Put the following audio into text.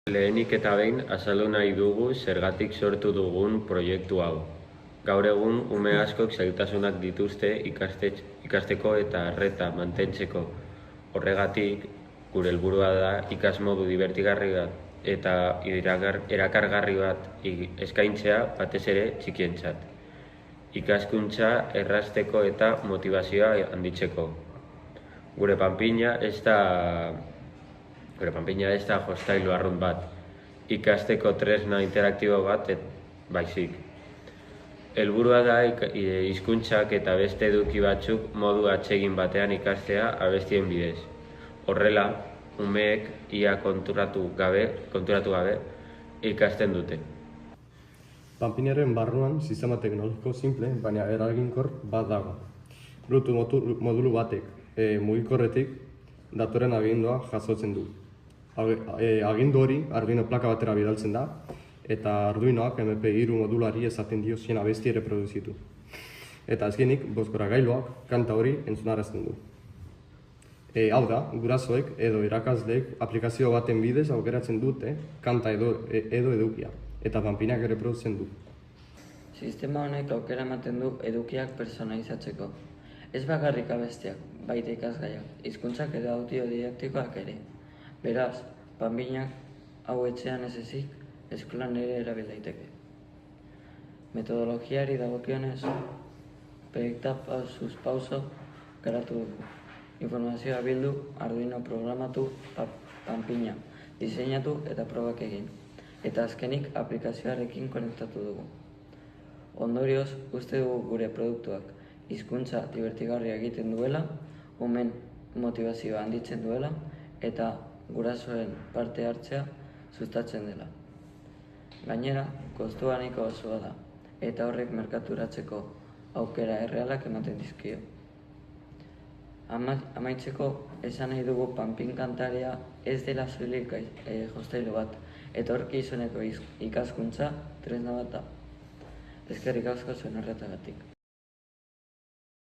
Lehenik eta behin azaldu nahi dugu zergatik sortu dugun proiektu hau. Gaur egun ume askok zailtasunak dituzte ikasteko eta arreta mantentzeko. Horregatik, gure helburua da ikasmodu dibertigarri bat eta erakargarri bat eskaintzea batez ere txikientzat. Ikaskuntza errazteko eta motivazioa handitzeko. Gure panpina ez da jostailu arrunt bat, ikasteko tresna interaktibo bat baizik. Helburua da hizkuntzak eta beste eduki batzuk modu atsegin batean ikastea abestien bidez. Horrela, umeek ia konturatu gabe ikasten dute. Panpinaren barruan sistema teknologiko simple, baina eraginkor bat dago. Bluetooth modulu batek mugikorretik datoren agindua jasotzen du. Agindu hori Arduino plaka batera bidaltzen da, eta Arduinoak MP3 modulari esaten dio zien abesti erreproduzitu. Eta azkenik, bozgoragailuak kanta hori entzunarazten du. Hau da, gurasoek edo irakasleek aplikazio baten bidez aukeratzen dute kanta edo edukia, eta panpinak erreproduzitzen du. Sistema honek aukera ematen du edukiak personalizatzeko. Ez bakarrik abestiak, baita ikasgaiak, hizkuntzak edo audio didaktikoak ere. Beraz, panpinak hau etxean ez ezik, eskolan ere erabil daiteke. Metodologiari dagokionez, proiektua pausuz pauso garatu dugu. Informazioa bildu, Arduino programatu, panpina, diseinatu eta probak egin. Eta azkenik aplikazioarekin konektatu dugu. Ondorioz, uste dugu gure produktuak hizkuntza dibertigarria egiten duela, umen motivazioa handitzen duela, eta gurasoen parte hartzea sustatzen dela. Gainera, kostua nahiko osoa da, eta horrek merkaturatzeko aukera errealak ematen dizkio. Amaitzeko, esan nahi dugu panpin kantaria ez dela soilik jostailu bat, etorkizuneko ikaskuntza tresna bat da. Eskerrik asko zuen arretagatik.